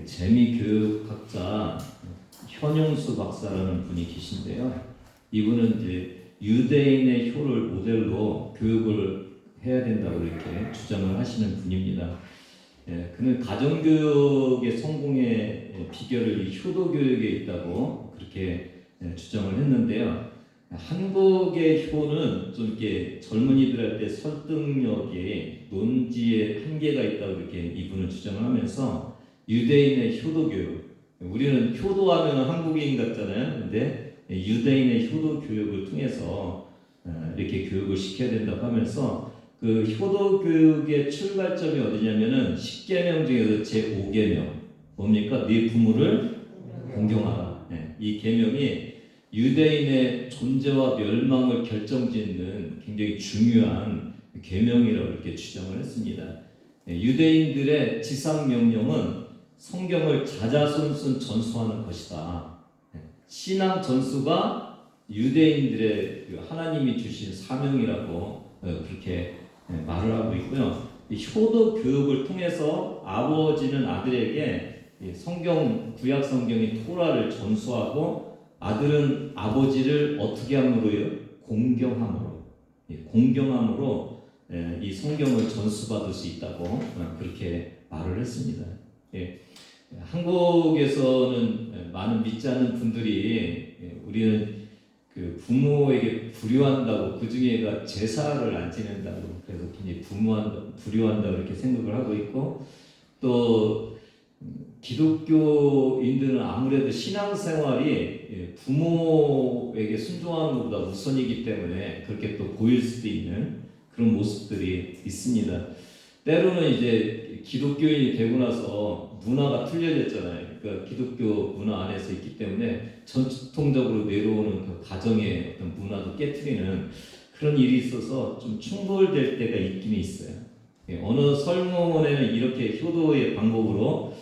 재미교육학자 현용수 박사라는 분이 계신데요. 이분은 이제 유대인의 효를 모델로 교육을 해야 된다고 이렇게 주장을 하시는 분입니다. 그는 가정교육의 성공의 비결을 이 효도교육에 있다고 그렇게 주장을 했는데요. 한국의 효는 좀 이렇게 젊은이들한테 설득력에 논지에 한계가 있다고 이렇게 이분은 주장을 하면서 유대인의 효도교육, 우리는 효도하면 한국인 같잖아요. 근데 유대인의 효도교육을 통해서 이렇게 교육을 시켜야 된다고 하면서 그 효도교육의 출발점이 어디냐면은 10계명 중에서 제5계명 뭡니까? 네 부모를 공경하라. 이 계명이 유대인의 존재와 멸망을 결정짓는 굉장히 중요한 계명이라고 이렇게 주장을 했습니다. 유대인들의 지상 명령은 성경을 자자손손 전수하는 것이다. 신앙 전수가 유대인들의 하나님이 주신 사명이라고 그렇게 말을 하고 있고요. 효도 교육을 통해서 아버지는 아들에게 성경 구약 성경인 토라를 전수하고 아들은 아버지를 어떻게 함으로요? 공경함으로 이 성경을 전수받을 수 있다고 그렇게 말을 했습니다. 한국에서는 많은 믿지 않는 분들이 우리는 그 부모에게 불효한다고, 그 중에가 제사를 안 지낸다고, 그래서 굉장히 불효한다고 이렇게 생각을 하고 있고, 또 기독교인들은 아무래도 신앙생활이 부모에게 순종하는 것보다 우선이기 때문에 그렇게 또 보일 수도 있는 그런 모습들이 있습니다. 때로는 이제 기독교인이 되고 나서 문화가 틀려졌잖아요. 그러니까 기독교 문화 안에서 있기 때문에 전통적으로 내려오는 그 가정의 어떤 문화도 깨트리는 그런 일이 있어서 좀 충돌될 때가 있긴 있어요. 어느 설문에는 이렇게 효도의 방법으로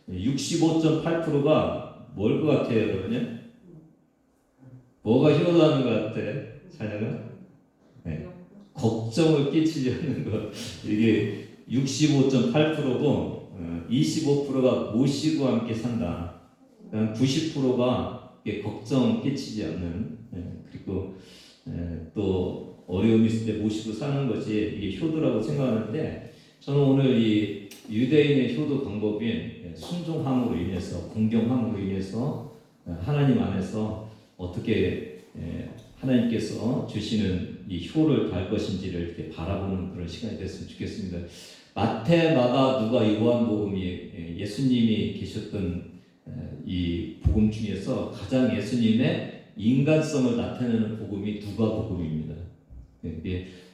65.8%가 뭘 것 같아요, 여러분요? 뭐가 효도하는 것 같아요, 자녀가? 걱정을 끼치지 않는 것. 이게 65.8%고 25%가 모시고 함께 산다. 90%가 걱정 끼치지 않는, 그리고 또 어려움이 있을 때 모시고 사는 것이 이게 효도라고 생각하는데, 저는 오늘 이 유대인의 효도 방법인 순종함으로 인해서, 공경함으로 인해서 하나님 안에서 어떻게 하나님께서 주시는 이 효를 달 것인지를 이렇게 바라보는 그런 시간이 됐으면 좋겠습니다. 마태, 마가, 누가, 요한복음이 예수님이 계셨던 이 복음 중에서 가장 예수님의 인간성을 나타내는 복음이 누가복음입니다.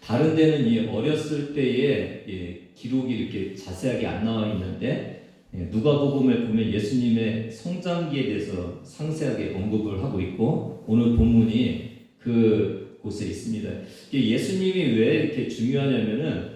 다른 데는 이 어렸을 때의 기록이 이렇게 자세하게 안 나와 있는데 누가복음에 보면 예수님의 성장기에 대해서 상세하게 언급을 하고 있고, 오늘 본문이 그 곳에 있습니다. 예수님이 왜 이렇게 중요하냐면은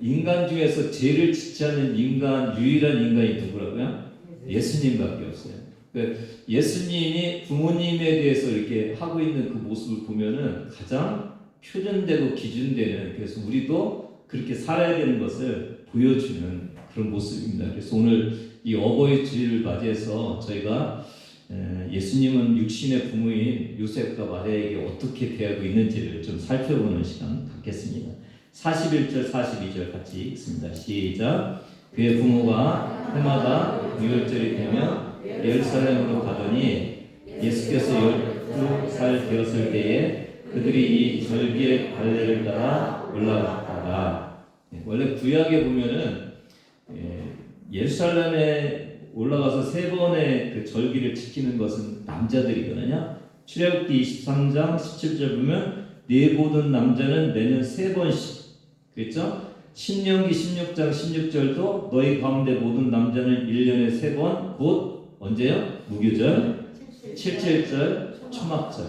인간 중에서 죄를 짓지 않는 유일한 인간이 누구라고요? 예수님밖에 없어요. 그러니까 예수님이 부모님에 대해서 이렇게 하고 있는 그 모습을 보면은 가장 표준되고 기준되는, 그래서 우리도 그렇게 살아야 되는 것을 보여주는 그런 모습입니다. 그래서 오늘 이 어버이 주일을 맞이해서 저희가 예수님은 육신의 부모인 요셉과 마리아에게 어떻게 대하고 있는지를 좀 살펴보는 시간 갖겠습니다. 41절 42절 같이 읽습니다. 시작. 그의 부모가 해마다 유월절이 되면 예루살렘으로 가더니 예수께서 12살 되었을 때에 그들이 이 절기의 갈래를 따라 올라갔다가, 원래 구약에 보면은 예루살렘에 올라가서 세 번의 그 절기를 지키는 것은 남자들이거든요. 출애굽기 23장 17절 보면 네 모든 남자는 매년 세 번씩, 그랬죠? 신명기 16장 16절도 너희 가운데 모든 남자는 1년에 세 번, 곧 언제요? 무교절, 77절, 초막절.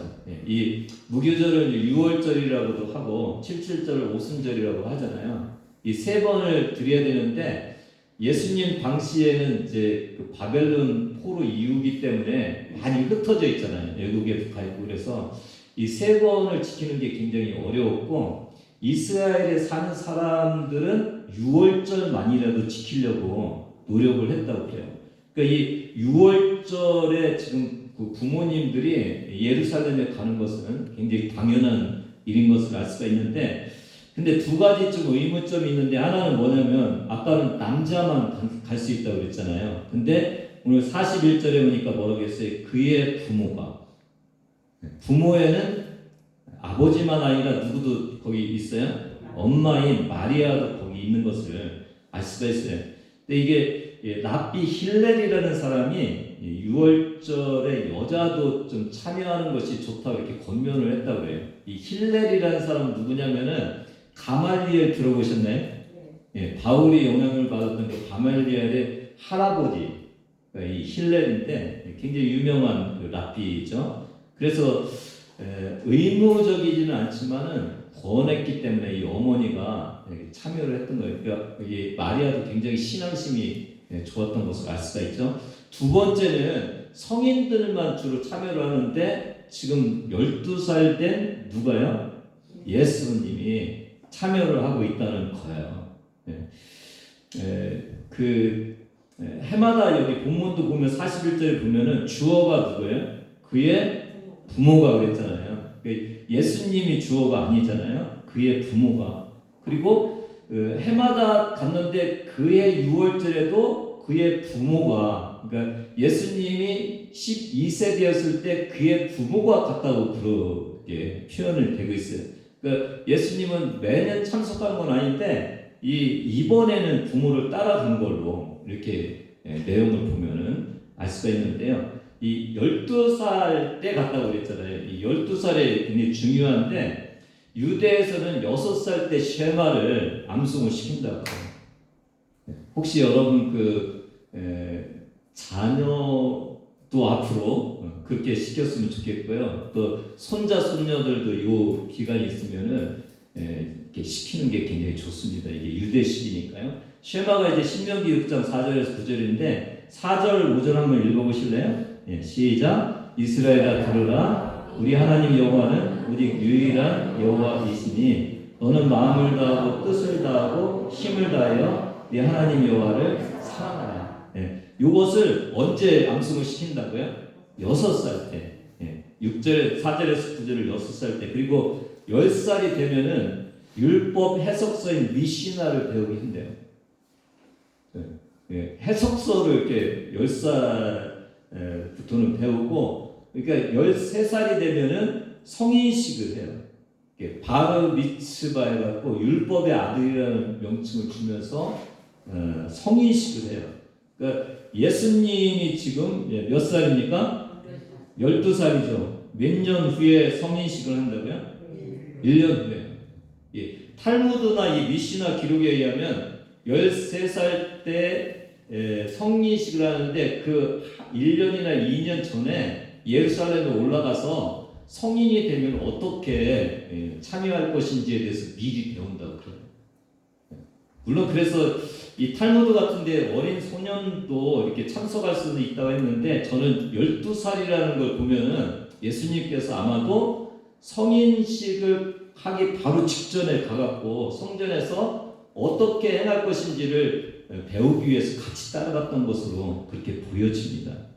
이 무교절을 6월절이라고도 하고 77절을 오순절이라고 하잖아요. 이 세 번을 드려야 되는데, 예수님 당시에는 이제 그 바벨론 포로 이후기 때문에 많이 흩어져 있잖아요. 외국에 북한 있고. 그래서 이 세 번을 지키는 게 굉장히 어려웠고, 이스라엘에 사는 사람들은 6월절만이라도 지키려고 노력을 했다고 그래요. 그러니까 이 6월절에 지금 그 부모님들이 예루살렘에 가는 것은 굉장히 당연한 일인 것을 알 수가 있는데, 근데 두 가지 좀 의문점이 있는데, 하나는 뭐냐면 아까는 남자만 갈 수 있다고 그랬잖아요. 근데 오늘 41절에 보니까 뭐라고 했어요? 그의 부모가. 부모에는 아버지만 아니라 누구도 거기 있어요? 엄마인 마리아도 거기 있는 것을 알 수가 있어요. 근데 이게 랍비 힐렐이라는 사람이 6월절에 여자도 좀 참여하는 것이 좋다고 이렇게 권면을 했다고 해요. 이 힐렐이라는 사람은 누구냐면은 가말리엘 들어보셨나요? 예, 바울이 영향을 받았던 그 가말리엘의 할아버지, 그러니까 이 힐렐인데 굉장히 유명한 그 랍비죠. 그래서 의무적이지는 않지만은 권했기 때문에 이 어머니가 참여를 했던 거예요. 그러니까 이 마리아도 굉장히 신앙심이 좋았던 것을 알 수가 있죠. 두 번째는 성인들만 주로 참여를 하는데 지금 12살 된 누가요? 예수님이 참여를 하고 있다는 거예요. 해마다 여기 본문도 보면 41절에 보면은 주어가 누구예요? 그의 부모가 그랬잖아요. 예수님이 주어가 아니잖아요. 그의 부모가. 그리고 해마다 갔는데 그의 6월절에도 그의 부모가, 그러니까 예수님이 12세 되었을 때 그의 부모가 갔다고 그렇게 표현을 되고 있어요. 그러니까 예수님은 매년 참석한 건 아닌데 이번에는 부모를 따라간 걸로 이렇게 내용을 보면은 알 수가 있는데요. 이 12살 때 갔다고 그랬잖아요. 이 12살이 굉장히 중요한데 유대에서는 6살 때 쉐마를 암송을 시킨다고. 혹시 여러분 자녀도 앞으로 그렇게 시켰으면 좋겠고요. 또 손자 손녀들도 이 기간이 있으면은 이렇게 시키는 게 굉장히 좋습니다. 이게 유대식이니까요. 쉐마가 이제 신명기 6장 4절에서 9절인데 4절 5절 한번 읽어보실래요? 예, 시작. 이스라엘아 들으라. 우리 하나님 여호와는 오직 유일한 여호와이시니 너는 마음을 다하고 뜻을 다하고 힘을 다하여 네 하나님 여호와를 사랑하라. 예, 이것을 언제 암송을 시킨다고요? 6살 때. 예, 6절 4절에서 9절을 6살 때. 그리고 10살이 되면은 율법 해석서인 미시나를 배우게 한대요. 예, 해석서를 이렇게 10살부터는 배우고, 그러니까 13살이 되면은 성인식을 해요. 바르 미츠바 해갖고 율법의 아들이라는 명칭을 주면서 성인식을 해요. 그러니까 예수님이 지금 몇 살입니까? 12살이죠. 몇 년 후에 성인식을 한다고요? 1년 후에. 예, 탈무드나 이 미시나 기록에 의하면 13살 때 성인식을 하는데 그 1년이나 2년 전에 예루살렘에 올라가서 성인이 되면 어떻게 참여할 것인지에 대해서 미리 배운다고 그래요. 물론 그래서 이 탈무드 같은데 어린 소년도 이렇게 참석할 수도 있다고 했는데, 저는 12살이라는 걸 보면은 예수님께서 아마도 성인식을 하기 바로 직전에 가갖고 성전에서 어떻게 행할 것인지를 배우기 위해서 같이 따라갔던 것으로 그렇게 보여집니다.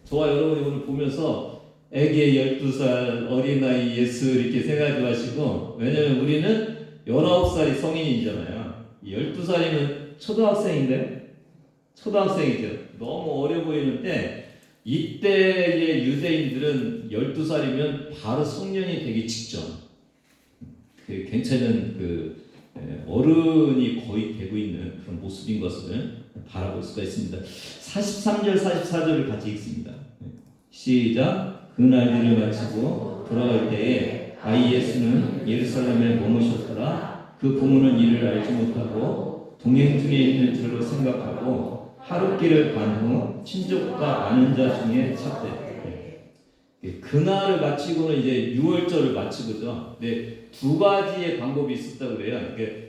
저와 여러분이 오늘 보면서 애기 12살 어린아이 예수 이렇게 생각하지 마시고, 왜냐하면 우리는 19살이 성인이잖아요. 12살이면 초등학생인데, 초등학생이죠. 너무 어려 보이는데 이때의 유대인들은 12살이면 바로 성년이 되기 직전, 괜찮은 어른이 거의 되고 있는 그런 모습인 것을 바라볼 수가 있습니다. 43절 44절을 같이 읽습니다. 시작. 그 날들을 마치고 돌아갈 때에 아이 예수는 예루살렘에 머무셨더라. 그 부모는 이를 알지 못하고 동행 중에 있는 줄로 생각하고 하룻길을 간 후 친족과 아는 자 중에 찾되. 그날을 마치고는 이제 6월절을 마치고죠. 네, 두 가지의 방법이 있었다고 그래요.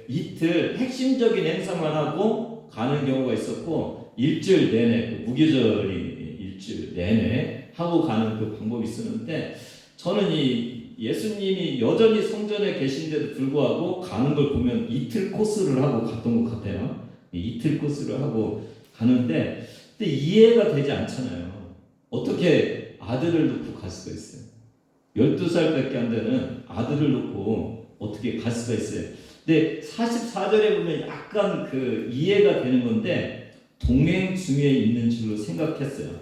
이틀 핵심적인 행사만 하고 가는 경우가 있었고, 일주일 내내 무교절인 일주일 내내 하고 가는 그 방법이 있었는데, 저는 이 예수님이 여전히 성전에 계신데도 불구하고 가는 걸 보면 이틀 코스를 하고 갔던 것 같아요. 이틀 코스를 하고 가는데 근데 이해가 되지 않잖아요. 어떻게 아들을 놓고 갈 수가 있어요? 12살밖에 안 되는 아들을 놓고 어떻게 갈 수가 있어요? 근데 44절에 보면 약간 그 이해가 되는 건데 동행 중에 있는 줄로 생각했어요.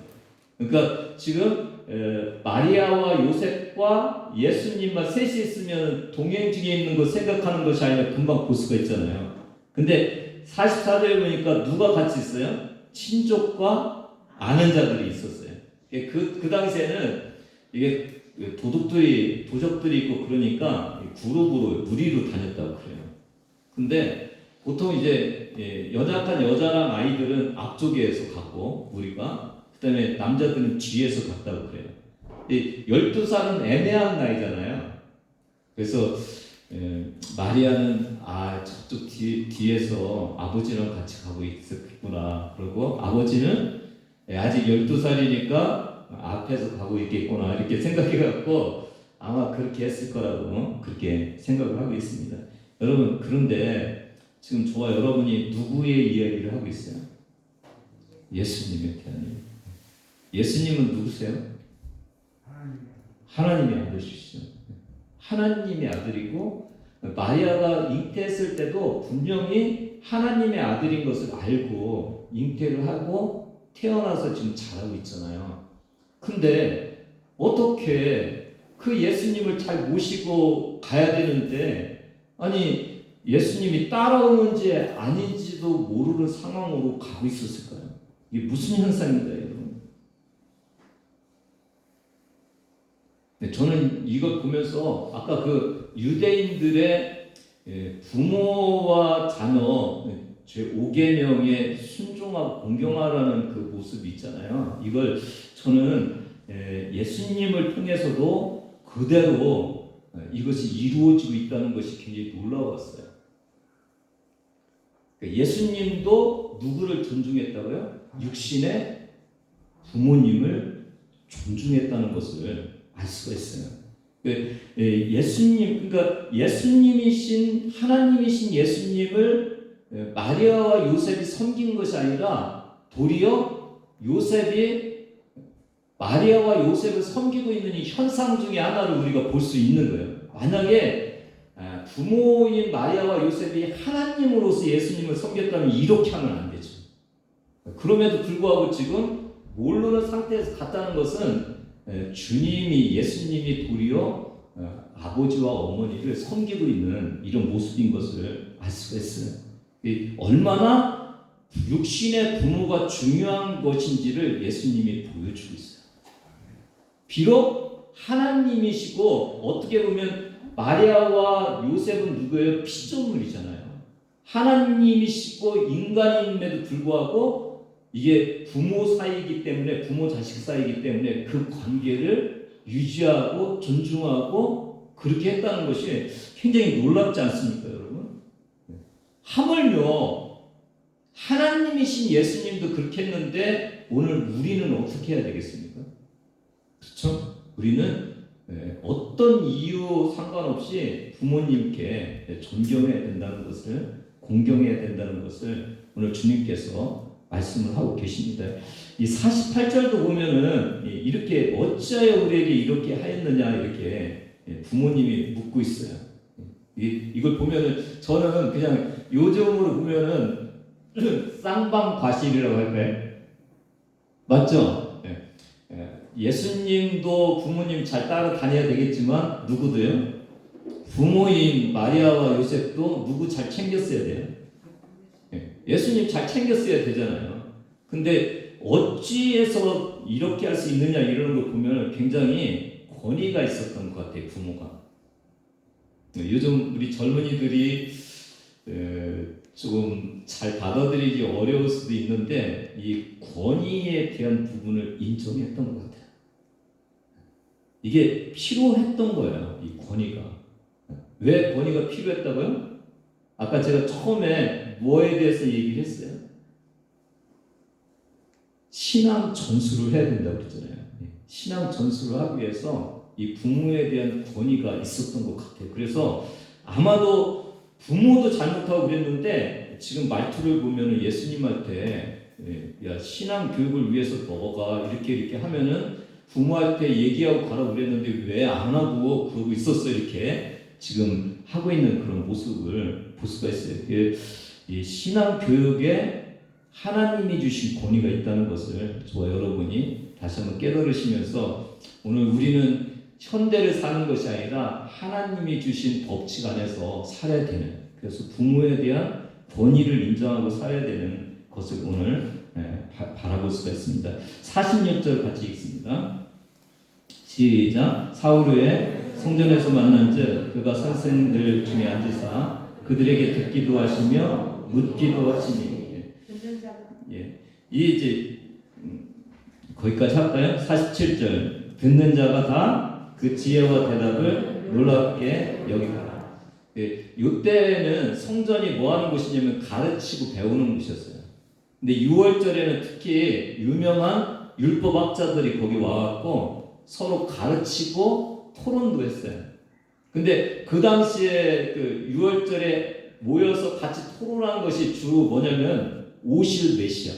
그러니까 지금 마리아와 요셉과 예수님만 셋이 있으면 동행 중에 있는 거 생각하는 것이 아니라 금방 볼 수가 있잖아요. 근데 44절에 보니까 누가 같이 있어요? 친족과 아는 자들이 있었어요. 그 당시에는 이게 도적들이 있고 그러니까 그룹으로 무리로 다녔다고 그래요. 근데 보통 이제 연약한 여자랑 아이들은 앞쪽에서 갔고 무리가, 그다음에 남자들은 뒤에서 갔다고 그래요. 12살은 애매한 나이잖아요. 그래서 마리아는 저쪽 뒤에서 아버지랑 같이 가고 있었구나. 그리고 아버지는 아직 12살이니까 앞에서 가고 있겠구나 이렇게 생각해갖고 아마 그렇게 했을 거라고 그렇게 생각을 하고 있습니다. 여러분, 그런데 지금 저와 여러분이 누구의 이야기를 하고 있어요? 예수님의 태어남. 예수님은 누구세요? 하나님의 아들이시죠. 하나님의 아들이고 마리아가 잉태했을 때도 분명히 하나님의 아들인 것을 알고 잉태를 하고 태어나서 지금 자라고 있잖아요. 근데 어떻게 그 예수님을 잘 모시고 가야 되는데 아니 예수님이 따라오는지 아닌지도 모르는 상황으로 가고 있었을까요? 이게 무슨 현상인가요, 여러분? 네, 저는 이걸 보면서 아까 그 유대인들의 부모와 자녀 제5계명에 순종하고 공경하라는 그 모습이 있잖아요. 이걸 저는 예수님을 통해서도 그대로 이것이 이루어지고 있다는 것이 굉장히 놀라웠어요. 예수님도 누구를 존중했다고요? 육신의 부모님을 존중했다는 것을 알 수가 있어요. 예수님, 그러니까 예수님이신 하나님이신 예수님을 마리아와 요셉이 섬긴 것이 아니라 도리어 요셉이 마리아와 요셉을 섬기고 있는 이 현상 중에 하나를 우리가 볼 수 있는 거예요. 만약에 부모인 마리아와 요셉이 하나님으로서 예수님을 섬겼다면 이렇게 하면 안 되죠. 그럼에도 불구하고 지금 모르는 상태에서 갔다는 것은 주님이 예수님이 도리어 아버지와 어머니를 섬기고 있는 이런 모습인 것을 알 수가 있어요. 얼마나 육신의 부모가 중요한 것인지를 예수님이 보여주고 있어요. 비록 하나님이시고 어떻게 보면 마리아와 요셉은 누구예요? 피조물이잖아요. 하나님이시고 인간임에도 불구하고 이게 부모 사이이기 때문에 부모 자식 사이이기 때문에 그 관계를 유지하고 존중하고 그렇게 했다는 것이 굉장히 놀랍지 않습니까, 여러분? 하물며 하나님이신 예수님도 그렇게 했는데 오늘 우리는 어떻게 해야 되겠습니까? 그렇죠? 우리는 어떤 이유 상관없이 부모님께 존경해야 된다는 것을, 공경해야 된다는 것을 오늘 주님께서 말씀을 하고 계십니다. 이 48절도 보면은 이렇게 어찌하여 우리에게 이렇게 하였느냐 이렇게 부모님이 묻고 있어요. 이걸 보면은 저는 그냥 요즘으로 보면은 쌍방과실이라고 할까요? 맞죠? 예수님도 부모님 잘 따라다녀야 되겠지만 누구도요? 부모인 마리아와 요셉도 누구 잘 챙겼어야 돼요. 예수님 잘 챙겼어야 되잖아요. 근데 어찌해서 이렇게 할 수 있느냐 이런 걸 보면 굉장히 권위가 있었던 것 같아요, 부모가. 요즘 우리 젊은이들이 조금 잘 받아들이기 어려울 수도 있는데 이 권위에 대한 부분을 인정했던 것 같아요. 이게 필요했던 거예요, 이 권위가. 왜 권위가 필요했다고요? 아까 제가 처음에 뭐에 대해서 얘기를 했어요? 신앙 전수를 해야 된다고 그랬잖아요. 신앙 전수를 하기 위해서 이 부모에 대한 권위가 있었던 것 같아요. 그래서 아마도 부모도 잘못하고 그랬는데 지금 말투를 보면 예수님한테 야 신앙 교육을 위해서 너가 이렇게 하면은 부모한테 얘기하고 가라고 그랬는데 왜 안 하고 그러고 있었어 이렇게 지금 하고 있는 그런 모습을 볼 수가 있어요. 이 신앙 교육에 하나님이 주신 권위가 있다는 것을 저와 여러분이 다시 한번 깨달으시면서 오늘 우리는 현대를 사는 것이 아니라 하나님이 주신 법칙 안에서 살아야 되는, 그래서 부모에 대한 권위를 인정하고 살아야 되는 것을 오늘 바라볼 수가 있습니다. 46절 같이 읽습니다. 시작. 사흘 후에 성전에서 만난즉 그가 선생들 중에 앉으사 그들에게 듣기도 하시며 묻기도 하시니. 이 이제 거기까지 할까요? 47절. 듣는 자가 다 그 지혜와 대답을 놀랍게 여기더라. 이때는 성전이 뭐 하는 곳이냐면 가르치고 배우는 곳이었어요. 근데 6월절에는 특히 유명한 율법학자들이 거기 와갖고 서로 가르치고 토론도 했어요. 근데 그 당시에 그 6월절에 모여서 같이 토론하는 것이 주로 뭐냐면 오실 메시아.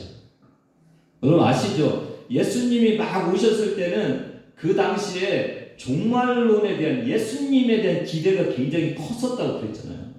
여러분 아시죠? 예수님이 막 오셨을 때는 그 당시에 종말론에 대한 예수님에 대한 기대가 굉장히 컸었다고 그랬잖아요.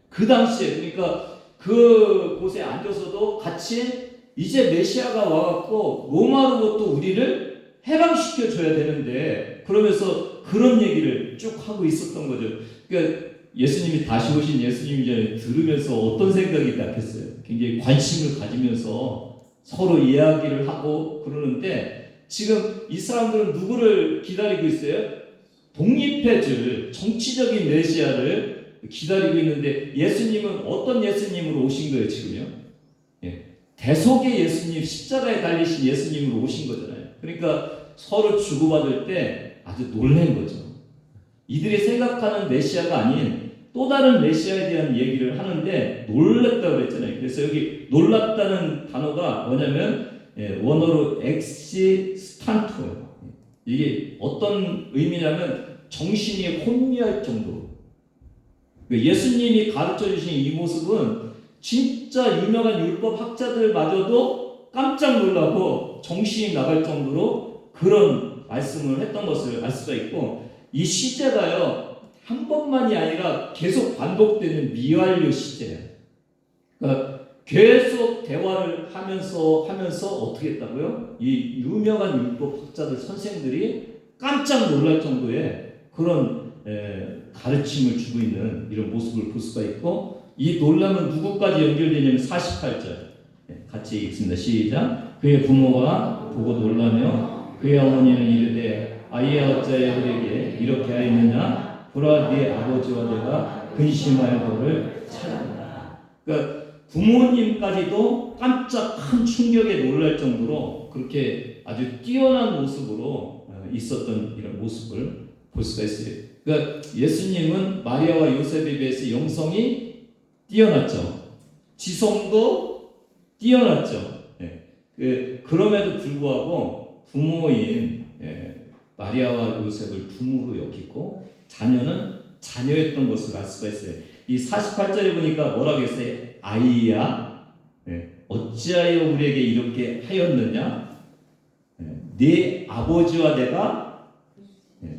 그 당시에 그러니까 그 곳에 앉아서도 같이 이제 메시아가 와갖고 로마로부터 우리를 해방시켜 줘야 되는데 그러면서 그런 얘기를 쭉 하고 있었던 거죠. 그러니까 예수님이 다시 오신 예수님이 전에 들으면서 어떤 생각이 났겠어요? 굉장히 관심을 가지면서 서로 이야기를 하고 그러는데 지금 이 사람들은 누구를 기다리고 있어요? 독립해줄 정치적인 메시아를 기다리고 있는데 예수님은 어떤 예수님으로 오신 거예요 지금요? 대속의 예수님, 십자가에 달리신 예수님으로 오신 거잖아요. 그러니까 서로 주고받을 때 아주 놀란 거죠. 이들이 생각하는 메시아가 아닌 또 다른 메시아에 대한 얘기를 하는데 놀랐다고 그랬잖아요. 그래서 여기 놀랐다는 단어가 뭐냐면 원어로 엑시스탄토예요. 이게 어떤 의미냐면 정신이 혼미할 정도로. 예수님이 가르쳐 주신 이 모습은 진짜 유명한 율법 학자들마저도 깜짝 놀라고 정신이 나갈 정도로 그런 말씀을 했던 것을 알 수가 있고, 이 시제가요 한 번만이 아니라 계속 반복되는 미완료 시제예요. 그러니까 계속 대화를 하면서 어떻게 했다고요? 이 유명한 율법 학자들 선생들이 깜짝 놀랄 정도의 그런 가르침을 주고 있는 이런 모습을 볼 수가 있고, 이 놀람은 누구까지 연결되냐면 48절 같이 읽습니다. 시작. 그의 부모가 보고 놀라며 그의 어머니는 이르되 아이야 어찌하여 우리에게 이렇게 하였느냐? 보라 네 아버지와 내가 근심하여 너를 찾았다. 그러니까 부모님까지도 깜짝 큰 충격에 놀랄 정도로 그렇게 아주 뛰어난 모습으로 있었던 이런 모습을 볼 수가 있어요. 그러니까 예수님은 마리아와 요셉에 비해서 영성이 뛰어났죠. 지성도 뛰어났죠. 그럼에도 불구하고 부모인 마리아와 요셉을 부모로 여기고 자녀는 자녀였던 것을 알 수가 있어요. 이 48절에 보니까 뭐라고 했어요? 아이야 어찌하여 우리에게 이렇게 하였느냐? 네 아버지와 내가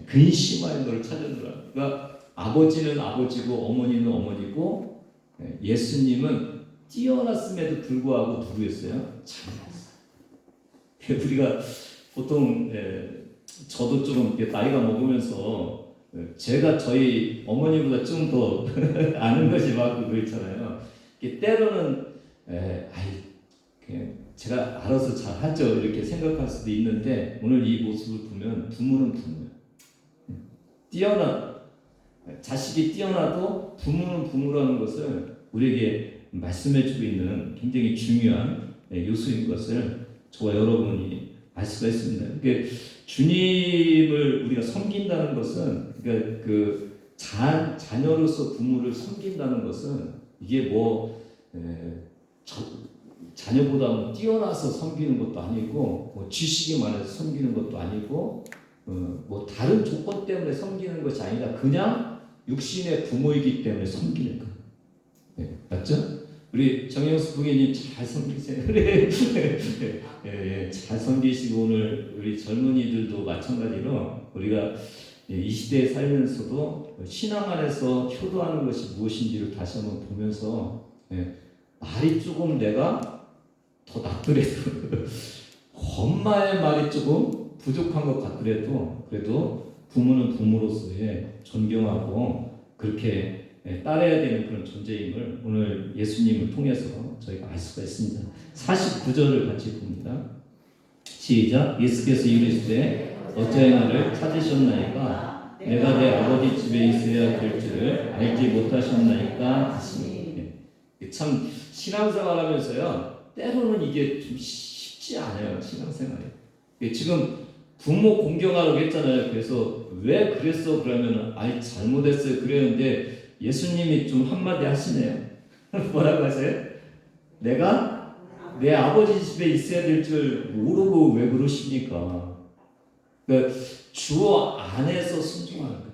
근심하여 너를 찾았노라. 그러니까 아버지는 아버지고 어머니는 어머니고 예수님은 뛰어났음에도 불구하고 누구였어요? 자녀였어요. 우리가 보통 저도 좀 나이가 먹으면서 제가 저희 어머니보다 좀 더 아는 것이 많고 그렇잖아요. 때로는 제가 알아서 잘하죠 이렇게 생각할 수도 있는데, 오늘 이 모습을 보면 부모는 부모예요. 자식이 뛰어나도 부모는 부모라는 것을 우리에게 말씀해주고 있는 굉장히 중요한 요소인 것을 저와 여러분이 알 수가 있습니다. 그러니까 주님을 우리가 섬긴다는 것은, 그러니까 그 자녀로서 부모를 섬긴다는 것은 이게 자녀보다 뭐 뛰어나서 섬기는 것도 아니고 지식이 많아서 섬기는 것도 아니고 다른 조건 때문에 섬기는 것이 아니라 그냥 육신의 부모이기 때문에 섬기는 거. 맞죠? 우리 정영수 부교님 잘 섬기세요. 그래. 잘 섬기시고 오늘 우리 젊은이들도 마찬가지로 우리가 이 시대에 살면서도 신앙 안에서 효도하는 것이 무엇인지를 다시 한번 보면서 말이 조금 내가 더 낫더라도 엄마의 말이 조금 부족한 것 같더라도 그래도 부모는 부모로서의 존경하고 그렇게 따라야 되는 그런 존재임을 오늘 예수님을 통해서 저희가 알 수가 있습니다. 49절을 같이 봅니다. 시작. 예수께서 이르시되 어찌하여 나를 찾으셨나이까 내가 내 아버지 집에 있어야 될 줄을 알지 못하셨나이까 하시니. 참 신앙생활하면서요 때로는 이게 좀 쉽지 않아요. 신앙생활이 지금 부모 공경하라고 했잖아요. 그래서 왜 그랬어 그러면 아이 잘못했어요 그랬는데 예수님이 좀 한마디 하시네요. 뭐라고 하세요? 내가 내 아버지 집에 있어야 될 줄 모르고 왜 그러십니까? 그러니까 주 안에서 순종하는 거예요.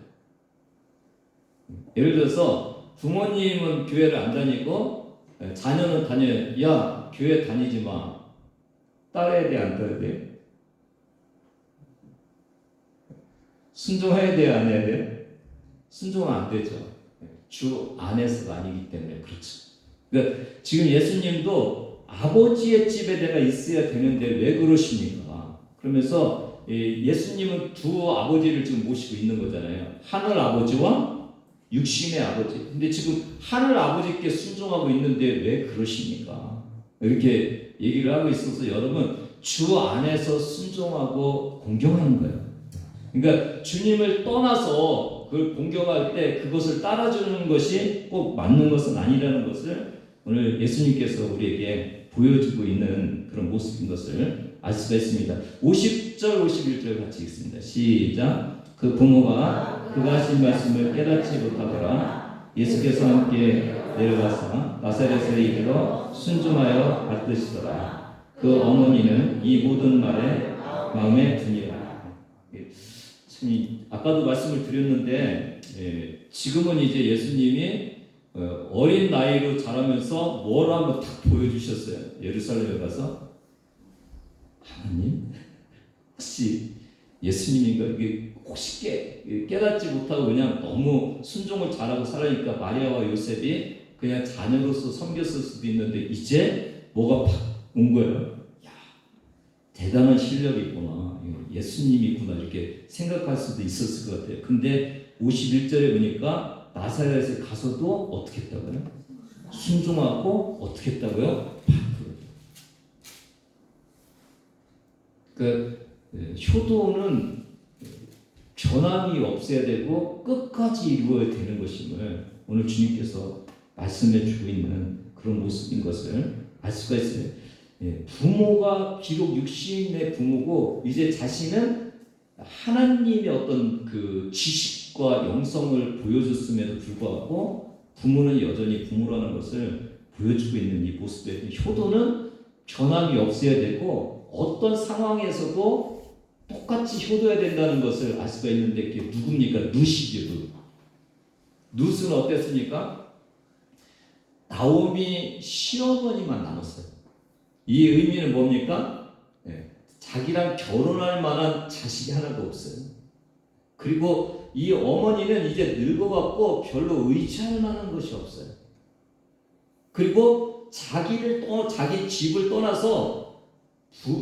예를 들어서 부모님은 교회를 안 다니고 자녀는 다녀요. 야 교회 다니지 마. 따라야 돼 안 따라야 돼? 순종해야 돼요 안 해야 돼요? 순종은 안 되죠. 주 안에서가 아니기 때문에 그렇죠. 그러니까 지금 예수님도 아버지의 집에 내가 있어야 되는데 왜 그러십니까? 그러면서 예수님은 두 아버지를 지금 모시고 있는 거잖아요. 하늘 아버지와 육신의 아버지. 근데 지금 하늘 아버지께 순종하고 있는데 왜 그러십니까? 이렇게 얘기를 하고 있어서 여러분 주 안에서 순종하고 공경하는 거예요. 그러니까 주님을 떠나서 그걸 공경할 때 그것을 따라주는 것이 꼭 맞는 것은 아니라는 것을 오늘 예수님께서 우리에게 보여주고 있는 그런 모습인 것을 알 수가 있습니다. 50절 51절 같이 읽습니다. 시작. 그 부모가 그가 하신 말씀을 깨닫지 못하더라. 예수께서 함께 내려가서 나사렛에 이르러 순종하여 받드시더라. 그 어머니는 이 모든 말에 마음에 드니라. 아까도 말씀을 드렸는데 지금은 이제 예수님이 어린 나이로 자라면서 뭘 한번 딱 보여주셨어요. 예루살렘에 가서 하나님 혹시 예수님인가 이게 혹시 깨닫지 못하고 그냥 너무 순종을 잘하고 살아니까 마리아와 요셉이 그냥 자녀로서 섬겼을 수도 있는데 이제 뭐가 팍 온 거예요. 야 대단한 실력이 있구나. 예수님이구나 이렇게 생각할 수도 있었을 것 같아요. 근데 51절에 보니까 나사렛에 가서도 어떻게 했다고요? 순종하고 어떻게 했다고요? 그러니까 효도는 변함이 없어야 되고 끝까지 이루어야 되는 것임을 오늘 주님께서 말씀해 주고 있는 그런 모습인 것을 알 수가 있어요. 부모가 비록 육신의 부모고 이제 자신은 하나님의 어떤 그 지식과 영성을 보여줬음에도 불구하고 부모는 여전히 부모라는 것을 보여주고 있는 이 모습에 효도는 변함이 없어야 되고 어떤 상황에서도 똑같이 효도해야 된다는 것을 알 수가 있는데 그게 누굽니까? 룻이죠. 룻은 어땠습니까? 나오미 시어머니만 남았어요. 이 의미는 뭡니까? 자기랑 결혼할 만한 자식이 하나도 없어요. 그리고 이 어머니는 이제 늙어갖고 별로 의지할 만한 것이 없어요. 그리고 자기 집을 떠나서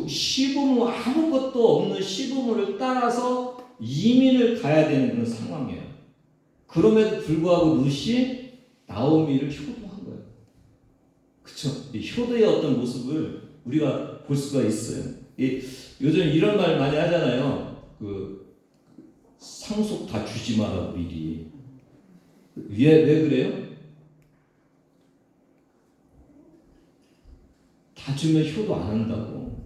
시부모 아무것도 없는 시부모를 따라서 이민을 가야 되는 그런 상황이에요. 그럼에도 불구하고 룻이 나오미를 효도한 거예요. 그렇죠? 효도의 어떤 모습을 우리가 볼 수가 있어요. 요즘 이런 말 많이 하잖아요. 상속 다 주지 마라 미리. 왜 그래요? 다 주면 효도 안 한다고.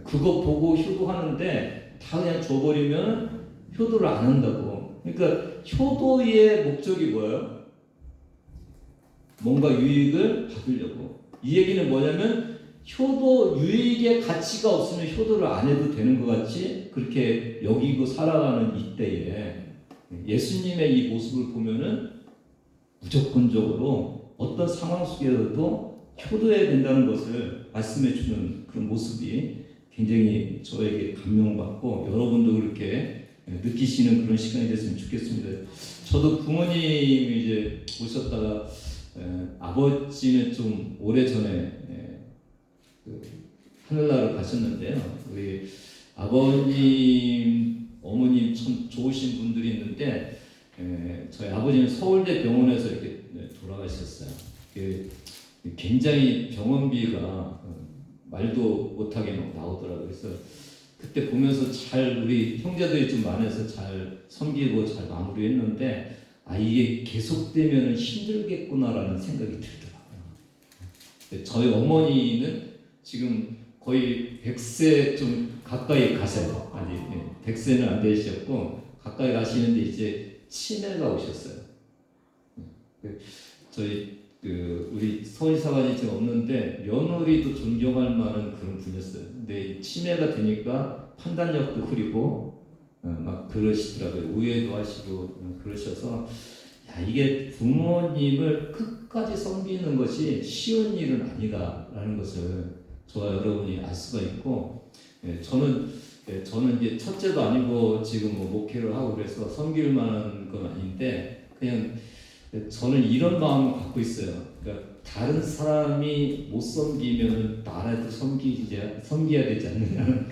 그거 보고 효도하는데 다 그냥 줘버리면 효도를 안 한다고. 그러니까 효도의 목적이 뭐예요? 뭔가 유익을 받으려고. 이 얘기는 뭐냐면 효도 유익의 가치가 없으면 효도를 안 해도 되는 것 같이 그렇게 여기고 살아가는 이때에 예수님의 이 모습을 보면은 무조건적으로 어떤 상황 속에서도 효도해야 된다는 것을 말씀해 주는 그런 모습이 굉장히 저에게 감명받고 여러분도 그렇게 느끼시는 그런 시간이 됐으면 좋겠습니다. 저도 부모님이 이제 오셨다가 아버지는 좀 오래전에 그 하늘나라로 가셨는데요. 우리 아버님, 어머님 참 좋으신 분들이 있는데 저희 아버지는 서울대 병원에서 이렇게 돌아가셨어요. 굉장히 병원비가 말도 못하게 막 나오더라고요. 그래서 그때 보면서 잘 우리 형제들이 좀 많아서 잘 섬기고 잘 마무리했는데 이게 계속되면 힘들겠구나라는 생각이 들더라고요. 저희 어머니는 지금 거의 100세 좀 가까이 가세요. 아직 100세는 안 되셨고 가까이 가시는데 이제 치매가 오셨어요. 저희 우리 서울사관이 지금 없는데 며느리도 존경할 만한 그런 분이었어요. 근데 치매가 되니까 판단력도 흐리고 막 그러시더라고요. 우회도 하시고 그러셔서 이게 부모님을 끝까지 섬기는 것이 쉬운 일은 아니다라는 것을 저와 여러분이 알 수가 있고 저는 이제 첫째도 아니고 지금 뭐 목회를 하고 그래서 섬길 만한 건 아닌데 그냥 저는 이런 마음을 갖고 있어요. 그러니까 다른 사람이 못 섬기면 나라도 섬겨야 되지 않느냐는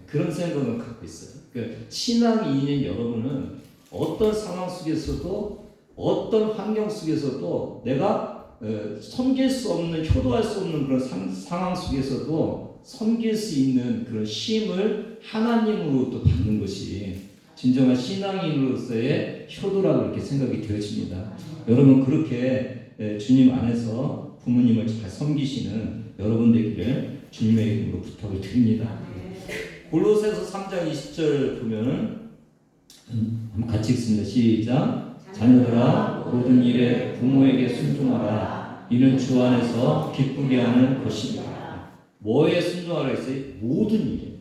그런 생각을 갖고 있어요. 그러니까 신앙이 있는 여러분은 어떤 상황 속에서도 어떤 환경 속에서도 내가 섬길 수 없는 효도할 수 없는 그런 상황 속에서도 섬길 수 있는 그런 쉼을 하나님으로부터 받는 것이 진정한 신앙인으로서의 효도라고 이렇게 생각이 되어집니다. 여러분 그렇게 주님 안에서 부모님을 잘 섬기시는 여러분 되기를 주님의 이름으로 부탁을 드립니다. 골로새서 3장 20절 보면은 한번 같이 읽습니다. 시작. 자녀들아 모든 일에 부모에게 순종하라. 이는 주 안에서 기쁘게 하는 것입니다. 뭐에 순종하라 했어요? 모든 일이에요.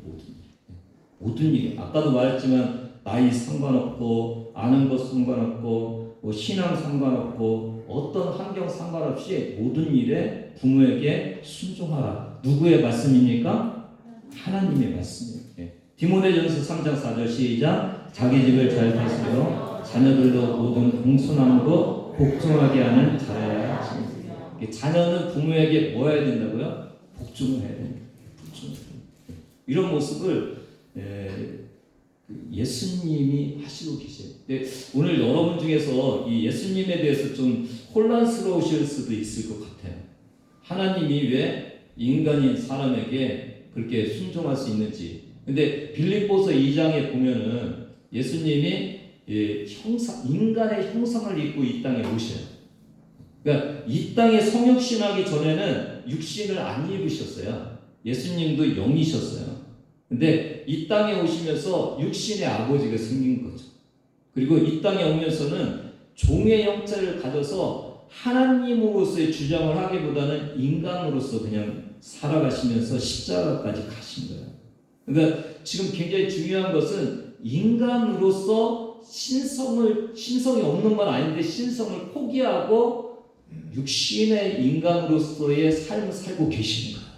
모든 일. 아까도 말했지만 나이 상관없고 아는 것 상관없고 뭐 신앙 상관없고 어떤 환경 상관없이 모든 일에 부모에게 순종하라. 누구의 말씀입니까? 하나님의 말씀이에요. 디모데전서 3장 4절 시작. 자기 집을 잘 다스려 자녀들도 모든 공손함으로 복종하게 하는 자라야 하십니다. 자녀는 부모에게 뭐 해야 된다고요? 복종을 해야 됩니다. 이런 모습을 예수님이 하시고 계세요. 근데 오늘 여러분 중에서 이 예수님에 대해서 좀 혼란스러우실 수도 있을 것 같아요. 하나님이 왜 인간인 사람에게 그렇게 순종할 수 있는지. 근데 빌립보서 2장에 보면은 예수님이 인간의 형상을 입고 이 땅에 오셔요. 그러니까 이 땅에 성육신하기 전에는 육신을 안 입으셨어요. 예수님도 영이셨어요. 근데 이 땅에 오시면서 육신의 아버지가 생긴 거죠. 그리고 이 땅에 오면서는 종의 형체를 가져서 하나님으로서의 주장을 하기보다는 인간으로서 그냥 살아가시면서 십자가까지 가신 거예요. 그러니까 지금 굉장히 중요한 것은 인간으로서 신성이 없는 건 아닌데 신성을 포기하고 육신의 인간으로서의 삶을 살고 계시는 거예요.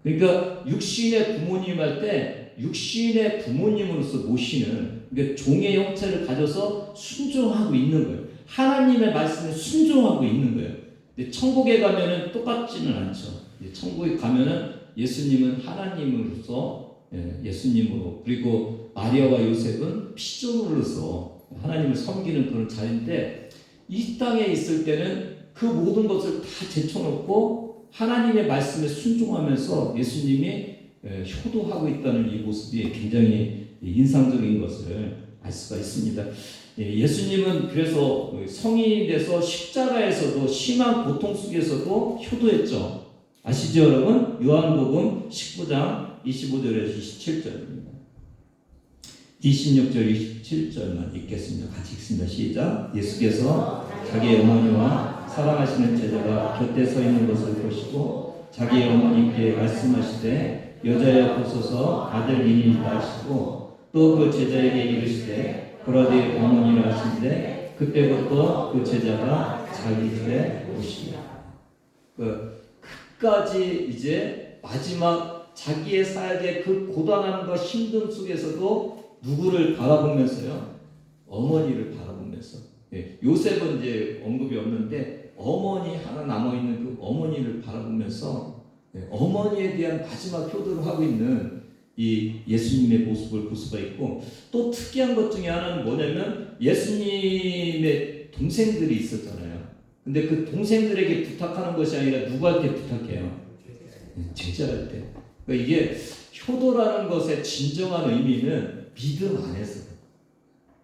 그러니까 육신의 부모님 할 때 육신의 부모님으로서 모시는 그러니까 종의 형체를 가져서 순종하고 있는 거예요. 하나님의 말씀에 순종하고 있는 거예요. 근데 천국에 가면은 똑같지는 않죠. 천국에 가면은 예수님은 하나님으로서 예수님으로 그리고 마리아와 요셉은 피조물로서 하나님을 섬기는 그런 자리인데 이 땅에 있을 때는 그 모든 것을 다 제쳐놓고 하나님의 말씀에 순종하면서 예수님이 효도하고 있다는 이 모습이 굉장히 인상적인 것을 알 수가 있습니다. 예수님은 그래서 성인이 돼서 십자가에서도 심한 고통 속에서도 효도했죠. 아시죠 여러분? 요한복음 19장 25절에서 27절입니다. 26절 27절만 읽겠습니다. 같이 읽습니다. 시작. 예수께서 자기의 어머니와 사랑하시는 제자가 곁에 서 있는 것을 보시고 자기의 어머니께 말씀하시되 여자여 보소서 아들이니이다 하시고 또 그 제자에게 이르시되 보라 네 어머니라 하시는데 그때부터 그 제자가 자기 집에 오시니라. 끝까지 이제 마지막 자기의 사역의 그 고단함과 힘듦 속에서도 누구를 바라보면서요? 어머니를 바라보면서. 예, 요셉은 이제 언급이 없는데 어머니 하나 남아있는 그 어머니를 바라보면서 어머니에 대한 마지막 효도를 하고 있는 이 예수님의 모습을 볼 수가 있고, 또 특이한 것 중에 하나는 뭐냐면 예수님의 동생들이 있었잖아요. 근데 그 동생들에게 부탁하는 것이 아니라 누구한테 부탁해요? 제자한테. 그러니까 이게 효도라는 것의 진정한 의미는 믿음 안에서,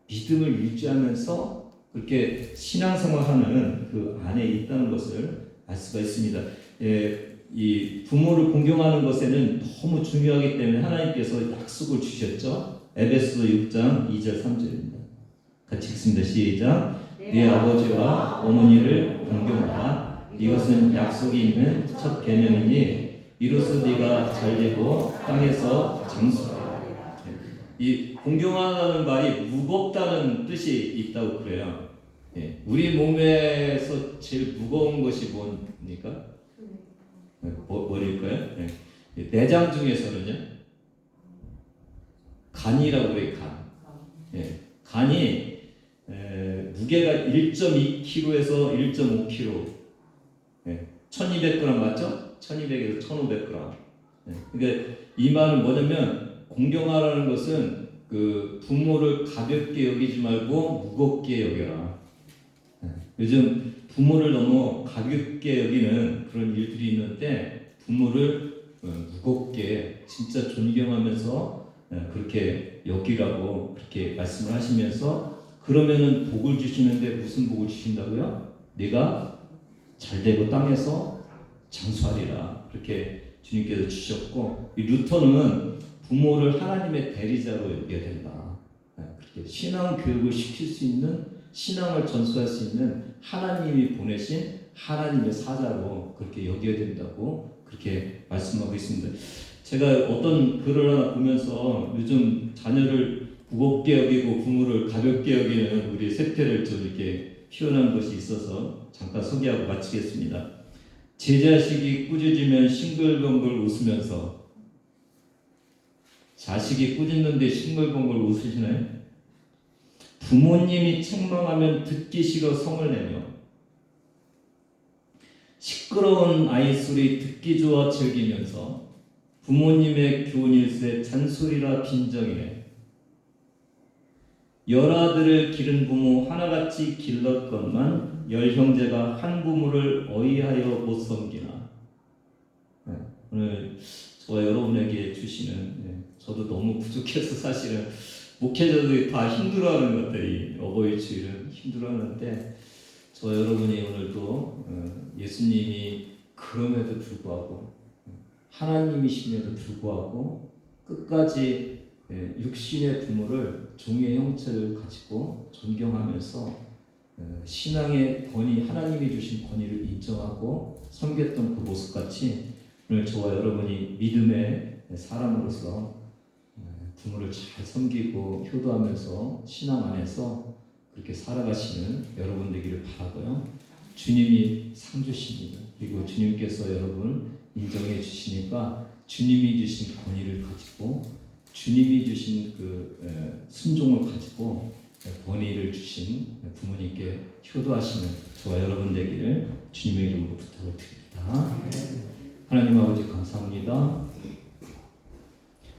믿음을 유지하면서 그렇게 신앙생활하는 그 안에 있다는 것을 알 수가 있습니다. 이 부모를 공경하는 것에는 너무 중요하기 때문에 하나님께서 약속을 주셨죠. 에베소 6장 2절 3절입니다. 같이 읽습니다. 시작. 네 아버지와 어머니를 공경하라. 이것은 약속이 있는 첫 계명이니 이로써 네가 잘되고 땅에서 장수하리라. 이 공경하다는 말이 무겁다는 뜻이 있다고 그래요. 우리 몸에서 제일 무거운 것이 뭡니까? 뭐일까요? 내장 중에서는요, 간이라고 그래요. 간. 간이 무게가 1.2kg에서 1.5kg, 1200g 맞죠? 1200에서 1500g. 그러니까 이 말은 뭐냐면, 공경하라는 것은 그 부모를 가볍게 여기지 말고 무겁게 여겨라. 요즘 부모를 너무 가볍게 여기는 그런 일들이 있는데, 부모를 무겁게 진짜 존경하면서 그렇게 여기라고 그렇게 말씀을 하시면서, 그러면은 복을 주시는데 무슨 복을 주신다고요? 네가 잘되고 땅에서 장수하리라. 그렇게 주님께서 주셨고, 이 루터는 부모를 하나님의 대리자로 여겨야 된다. 그렇게 신앙 교육을 시킬 수 있는, 신앙을 전수할 수 있는 하나님이 보내신 하나님의 사자로 그렇게 여겨야 된다고 그렇게 말씀하고 있습니다. 제가 어떤 글을 하나 보면서 요즘 자녀를 무겁게 여기고 부모를 가볍게 여기는 우리 세태를 좀 이렇게 표현한 것이 있어서 잠깐 소개하고 마치겠습니다. 제 자식이 꾸짖으면 싱글벙글 웃으면서, 자식이 꾸짖는데 싱글벙글 웃으시나요? 부모님이 책망하면 듣기 싫어 성을 내며, 시끄러운 아이 소리 듣기 좋아 즐기면서, 부모님의 교훈일세 잔소리라 빈정이네. 열 아들을 기른 부모 하나같이 길렀건만 열 형제가 한 부모를 어이하여 못 섬기나. 오늘 저와 여러분에게 주시는, 저도 너무 부족해서 사실은 목회자들이 다 힘들어하는 것 같아요. 이 어버이 주일은 힘들어하는데, 저 여러분이 오늘도 예수님이 그럼에도 불구하고, 하나님이심에도 불구하고 끝까지 육신의 부모를 종의 형체를 가지고 존경하면서 신앙의 권위, 하나님이 주신 권위를 인정하고 섬겼던 그 모습같이 오늘 저와 여러분이 믿음의 사람으로서 부모를 잘 섬기고 효도하면서 신앙 안에서 그렇게 살아가시는 여러분 되기를 바라고요. 주님이 상 주십니다. 그리고 주님께서 여러분 인정해 주시니까 주님이 주신 권위를 가지고, 주님이 주신 그 순종을 가지고 권위를 주신 부모님께 효도하시는 저와 여러분 되기를 주님의 이름으로 부탁을 드립니다. 하나님 아버지 감사합니다.